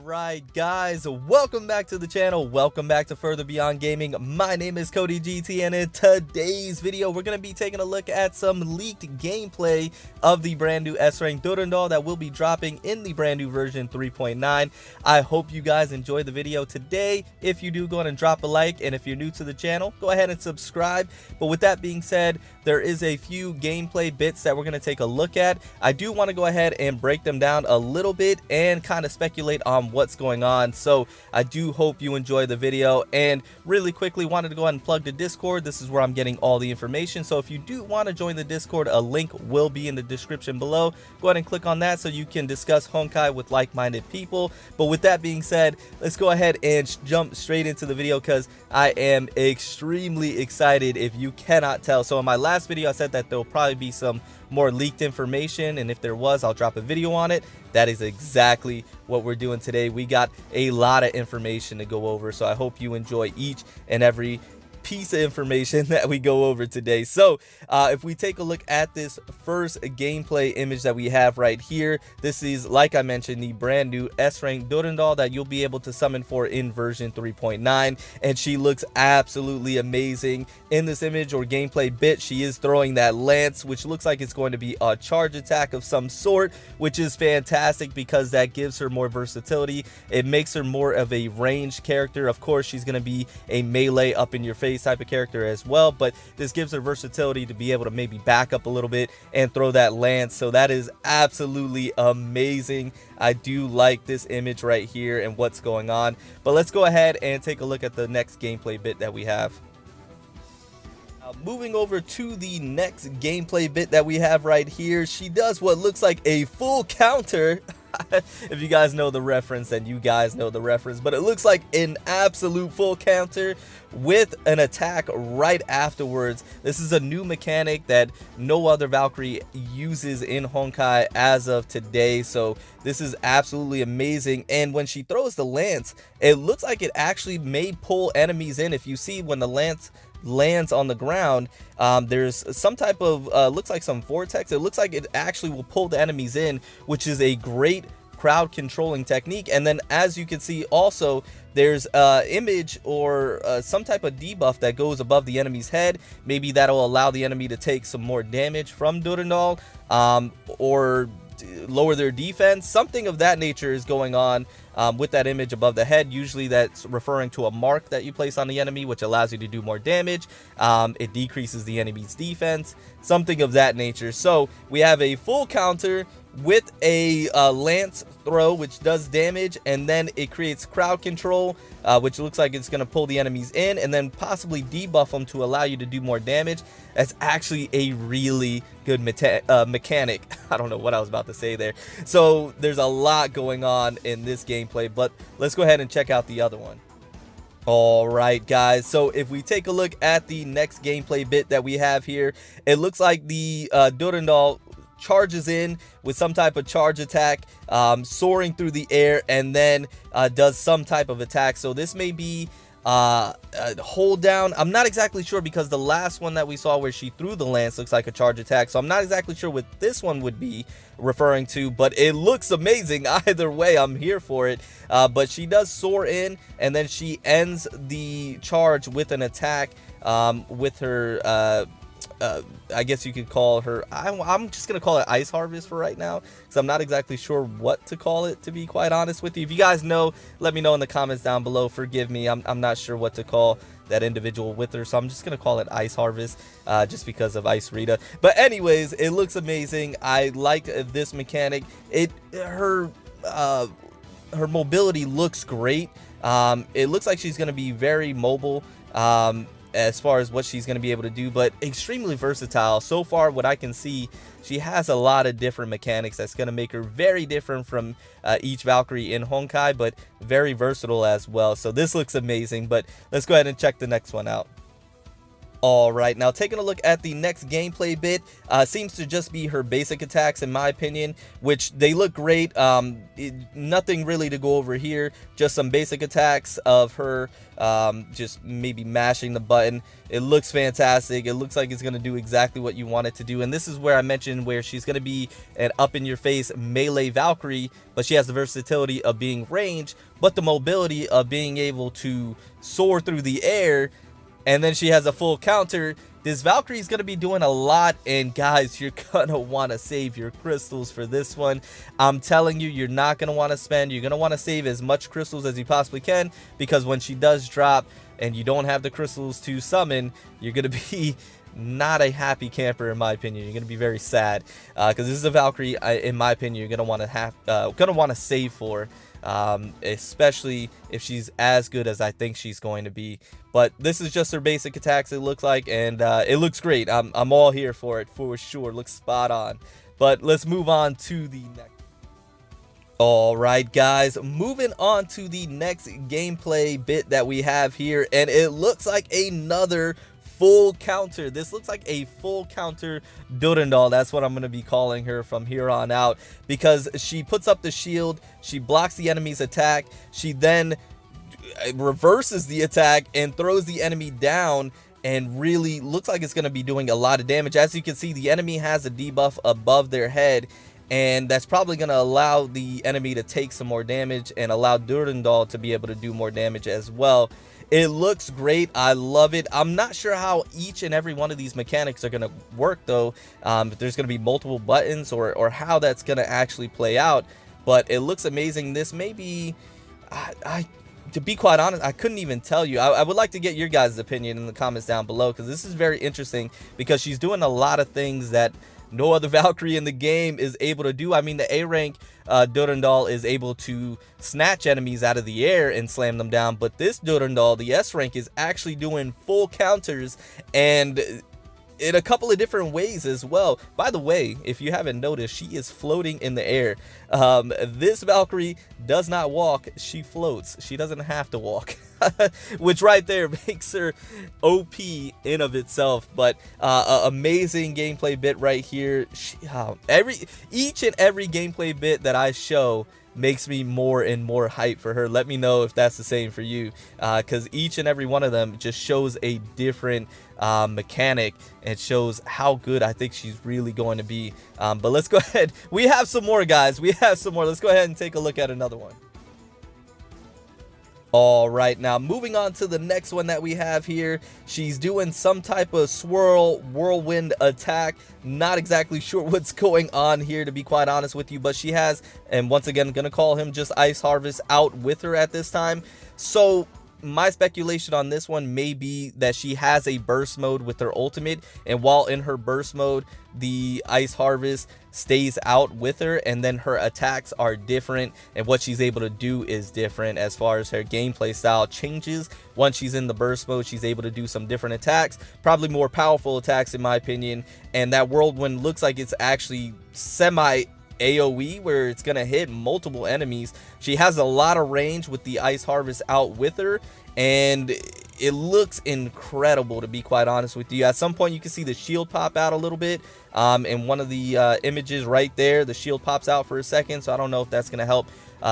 Alright guys, welcome back to the channel, welcome back to Further Beyond Gaming. My name is Cody GT, and in today's video we're going to be taking a look at some leaked gameplay of the brand new S-rank Durandal that will be dropping in the brand new version 3.9. I hope you guys enjoyed the video today. If you do, go ahead and drop a like, and if you're new to the channel, go ahead and subscribe. But with that being said, there is a few gameplay bits that we're going to take a look at. I do want to go ahead and break them down a little bit and kind of speculate on what's going on. So I do hope you enjoy the video, and really quickly wanted to go ahead and plug the Discord. This is where I'm getting all the information, so if you do want to join the Discord, a link will be in the description below. Go ahead and click on that so you can discuss Honkai with like-minded people. But with that being said, let's go ahead and jump straight into the video because I am extremely excited, if you cannot tell. So in my last video I said that there'll probably be some more leaked information, and if there was, I'll drop a video on it. That is exactly what we're doing today. We got a lot of information to go over, so I hope you enjoy each and every piece of information that we go over today. So if we take a look at this first gameplay image that we have right here, this is, like I mentioned, the brand new S-rank Durandal that you'll be able to summon for in version 3.9, and she looks absolutely amazing in this image or gameplay bit. She is throwing that lance, which looks like it's going to be a charge attack of some sort, which is fantastic because that gives her more versatility. It makes her more of a ranged character. Of course, she's going to be a melee up in your face type of character as well, but this gives her versatility to be able to maybe back up a little bit and throw that lance. So that is absolutely amazing. I do like this image right here and what's going on. But let's go ahead and take a look at the next gameplay bit that we have. Moving over to the next gameplay bit that we have right here, she does what looks like a full counter. If you guys know the reference, then you guys know the reference, but it looks like an absolute full counter with an attack right afterwards. This is a new mechanic that no other Valkyrie uses in Honkai as of today, so this is absolutely amazing. And when she throws the lance, it looks like it actually may pull enemies in. If you see when the lance lands on the ground, there's some type of looks like some vortex. It looks like it actually will pull the enemies in, which is a great crowd controlling technique. And then as you can see also, there's image or some type of debuff that goes above the enemy's head. Maybe that'll allow the enemy to take some more damage from Durandal, or lower their defense. Something of that nature is going on with that image above the head. Usually that's referring to a mark that you place on the enemy, which allows you to do more damage. It decreases the enemy's defense, something of that nature. So we have a full counter with a lance throw, which does damage, and then it creates crowd control, which looks like it's going to pull the enemies in and then possibly debuff them to allow you to do more damage. That's actually a really good mechanic. I don't know what I was about to say there. So there's a lot going on in this gameplay, but let's go ahead and check out the other one. Alright guys, so if we take a look at the next gameplay bit that we have here, it looks like the Durandal charges in with some type of charge attack, soaring through the air, and then does some type of attack. So this may be hold down. I'm not exactly sure because the last one that we saw where she threw the lance looks like a charge attack, so I'm not exactly sure what this one would be referring to, but it looks amazing either way. I'm here for it. But she does soar in, and then she ends the charge with an attack with her I guess you could call her, I'm just gonna call it Ice Harvest for right now, because I'm not exactly sure what to call it, to be quite honest with you. If you guys know, let me know in the comments down below. Forgive me, I'm not sure what to call that individual with her, so I'm just gonna call it Ice Harvest, just because of Ice Rita. But anyways, it looks amazing. I like this mechanic. Her mobility looks great. It looks like she's gonna be very mobile as far as what she's going to be able to do, but extremely versatile. So far, what I can see, she has a lot of different mechanics that's going to make her very different from each Valkyrie in Honkai, but very versatile as well. So this looks amazing, but let's go ahead and check the next one out. Alright, now taking a look at the next gameplay bit, seems to just be her basic attacks in my opinion, which they look great. Nothing really to go over here, just some basic attacks of her, just maybe mashing the button. It looks fantastic. It looks like it's going to do exactly what you want it to do, and this is where I mentioned where she's going to be an up-in-your-face melee Valkyrie, but she has the versatility of being ranged, but the mobility of being able to soar through the air. And then she has a full counter. This Valkyrie is going to be doing a lot, and guys, you're going to want to save your crystals for this one. I'm telling you, you're not going to want to spend. You're going to want to save as much crystals as you possibly can, because when she does drop and you don't have the crystals to summon, you're going to be not a happy camper in my opinion. You're going to be very sad, because this is a Valkyrie, in my opinion, you're going to want to save for. Especially if she's as good as I think she's going to be. But this is just her basic attacks, it looks like, and it looks great. I'm all here for it for sure. Looks spot on. But let's move on to the next. Alright guys, moving on to the next gameplay bit that we have here, and it looks like another full counter. This looks like a full counter Durandal. That's what I'm going to be calling her from here on out, because she puts up the shield, she blocks the enemy's attack, she then reverses the attack and throws the enemy down, and really looks like it's going to be doing a lot of damage. As you can see, the enemy has a debuff above their head, and that's probably going to allow the enemy to take some more damage and allow Durandal to be able to do more damage as well. It looks great. I love it. I'm not sure how each and every one of these mechanics are going to work, though. If there's going to be multiple buttons or how that's going to actually play out. But it looks amazing. This may be... to be quite honest, I couldn't even tell you. I would like to get your guys' opinion in the comments down below, because this is very interesting, because she's doing a lot of things that no other Valkyrie in the game is able to do. I mean, the A-rank Durandal is able to snatch enemies out of the air and slam them down, but this Durandal, the S-rank, is actually doing full counters, and in a couple of different ways as well. By the way, if you haven't noticed, she is floating in the air. This Valkyrie does not walk, she floats. She doesn't have to walk. Which right there makes her OP in of itself. But amazing gameplay bit right here. Each and every gameplay bit that I show makes me more and more hyped for her. Let me know if that's the same for you, because each and every one of them just shows a different mechanic, and shows how good I think she's really going to be. But let's go ahead. We have some more, guys. We have some more. Let's go ahead and take a look at another one. Alright, now moving on to the next one that we have here. She's doing some type of swirl whirlwind attack. Not exactly sure what's going on here, to be quite honest with you, but she has, and once again, gonna call him just Ice Harvest out with her at this time. So my speculation on this one may be that she has a burst mode with her ultimate, and while in her burst mode, the Ice Harvest stays out with her, and then her attacks are different, and what she's able to do is different as far as her gameplay style changes. Once she's in the burst mode, she's able to do some different attacks, probably more powerful attacks in my opinion, and that whirlwind looks like it's actually semi AoE, where it's gonna hit multiple enemies. She has a lot of range with the Ice Harvest out with her, and it looks incredible, to be quite honest with you. At some point you can see the shield pop out a little bit, in one of the images right there. The shield pops out for a second, so I don't know if that's gonna help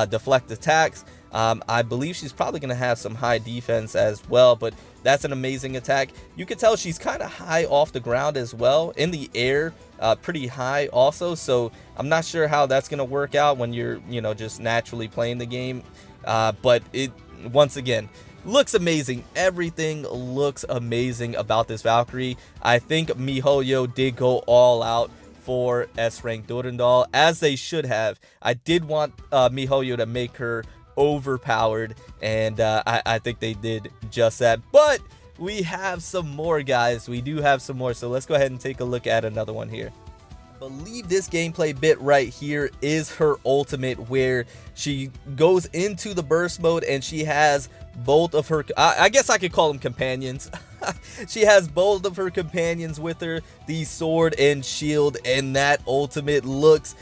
deflect attacks. I believe she's probably gonna have some high defense as well, but that's an amazing attack. You can tell she's kind of high off the ground as well, in the air, pretty high also, so I'm not sure how that's gonna work out when you're, you know, just naturally playing the game. But it, once again, looks amazing. Everything looks amazing about this Valkyrie. I think MiHoYo did go all out for S-rank Durandal, as they should have. I did want MiHoYo to make her overpowered, and I think they did just that. But we have some more, guys. We do have some more, so let's go ahead and take a look at another one here. I believe this gameplay bit right here is her ultimate, where she goes into the burst mode and she has both of her, I guess I could call them companions. She has both of her companions with her, the sword and shield, and that ultimate looks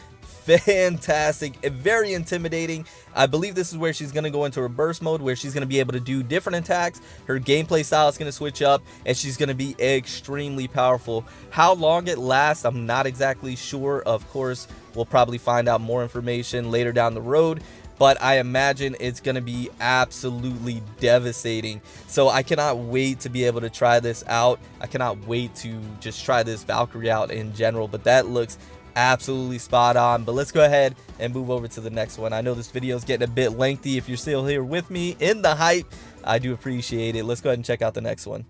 fantastic, very intimidating. I believe this is where she's going to go into her burst mode, where she's going to be able to do different attacks. Her gameplay style is going to switch up, and she's going to be extremely powerful. How long it lasts, I'm not exactly sure. Of course, we'll probably find out more information later down the road, but I imagine it's going to be absolutely devastating. So I cannot wait to be able to try this out. I cannot wait to just try this Valkyrie out in general, but that looks absolutely spot on. But let's go ahead and move over to the next one. I know this video is getting a bit lengthy. If you're still here with me in the hype, I do appreciate it. Let's go ahead and check out the next one.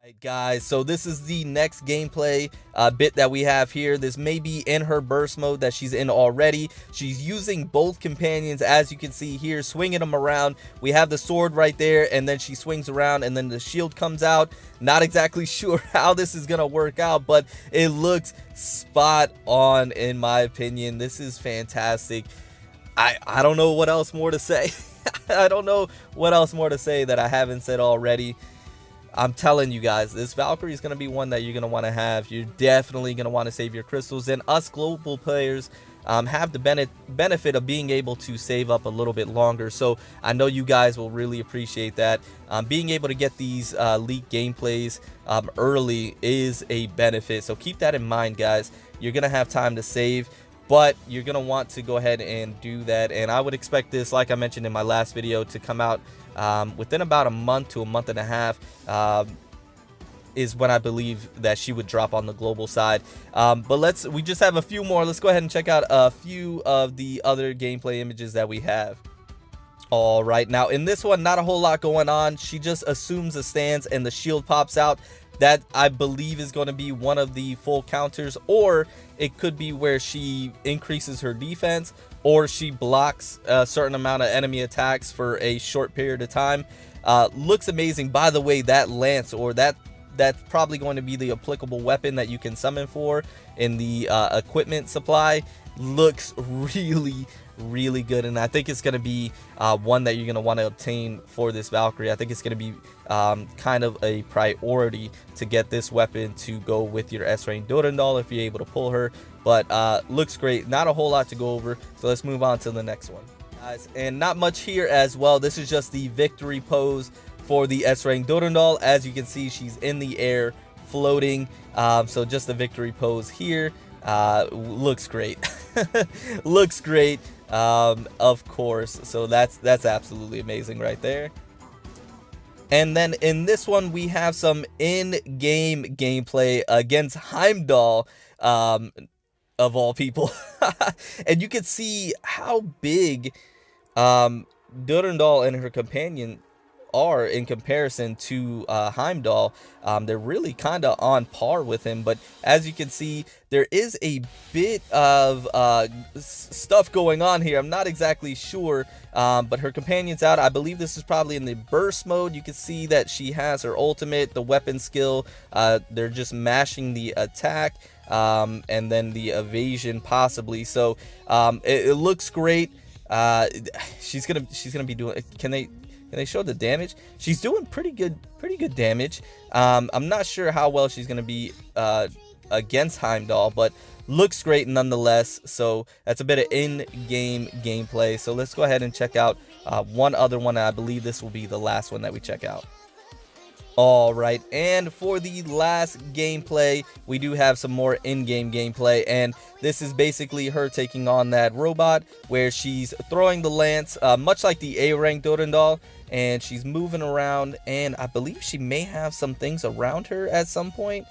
Alright guys, so this is the next gameplay bit that we have here. This may be in her burst mode that she's in already. She's using both companions, as you can see here, swinging them around. We have the sword right there, and then she swings around, and then the shield comes out. Not exactly sure how this is gonna work out, but it looks spot on in my opinion. This is fantastic. I don't know what else more to say. I don't know what else more to say that I haven't said already. I'm telling you guys, this Valkyrie is going to be one that you're going to want to have. You're definitely going to want to save your crystals, and us global players have the benefit of being able to save up a little bit longer. So I know you guys will really appreciate that. Being able to get these leaked gameplays early is a benefit. So keep that in mind, guys. You're going to have time to save, but you're going to want to go ahead and do that. And I would expect this, like I mentioned in my last video, to come out within about a month to a month and a half is when I believe that she would drop on the global side. But we just have a few more. Let's go ahead and check out a few of the other gameplay images that we have. All right, now in this one, not a whole lot going on. She just assumes a stance and the shield pops out. That I believe is going to be one of the full counters, or it could be where she increases her defense, or she blocks a certain amount of enemy attacks for a short period of time. Looks amazing. By the way, that lance, or that's probably going to be the applicable weapon that you can summon for in the equipment supply, looks really good, and I think it's going to be one that you're going to want to obtain for this Valkyrie. I think it's going to be kind of a priority to get this weapon to go with your S-rank Durandal if you're able to pull her. But looks great. Not a whole lot to go over, so let's move on to the next one, guys. And not much here as well. This is just the victory pose for the S-rank Durandal. As you can see, she's in the air floating, so just the victory pose here. Looks great. Looks great, of course. So that's absolutely amazing right there. And then in this one, we have some in-game gameplay against Heimdall, of all people. And you can see how big Durandal and her companion are in comparison to Heimdall. They're really kind of on par with him, but as you can see, there is a bit of stuff going on here. I'm not exactly sure, but her companion's out. I believe this is probably in the burst mode. You can see that she has her ultimate, the weapon skill. They're just mashing the attack, and then the evasion possibly. So it looks great. She's gonna be doing. Can they show the damage? She's doing pretty good damage. I'm not sure how well she's gonna be against Heimdall, but looks great nonetheless. So that's a bit of in-game gameplay. So let's go ahead and check out one other one. I believe this will be the last one that we check out. All right, and for the last gameplay, we do have some more in-game gameplay, and this is basically her taking on that robot where she's throwing the lance, much like the A-rank Durandal, and she's moving around, and I believe she may have some things around her at some point.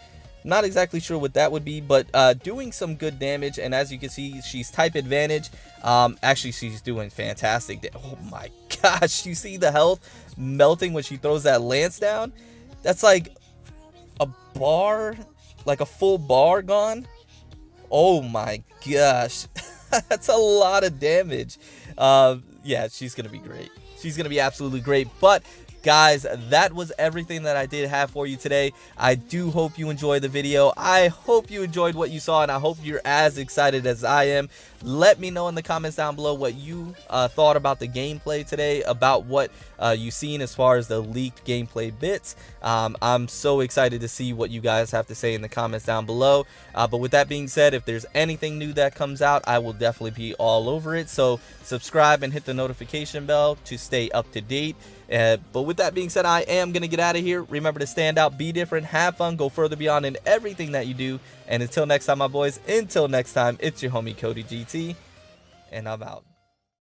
Not exactly sure what that would be, but doing some good damage. And as you can see, she's type advantage. Actually, she's doing fantastic. Oh my gosh, you see the health melting when she throws that lance down? That's like a bar, like a full bar gone. Oh my gosh. That's a lot of damage. Yeah, she's gonna be great. She's gonna be absolutely great. But Guys, that was everything that I did have for you today. I do hope you enjoyed the video. I hope you enjoyed what you saw, and I hope you're as excited as I am. Let me know in the comments down below what you thought about the gameplay today, about what you've seen as far as the leaked gameplay bits. I'm so excited to see what you guys have to say in the comments down below. But with that being said, if there's anything new that comes out, I will definitely be all over it. So subscribe and hit the notification bell to stay up to date. But with that being said, I am going to get out of here. Remember to stand out, be different, have fun, go further beyond in everything that you do. And until next time, my boys, until next time, it's your homie Cody GT, and I'm out.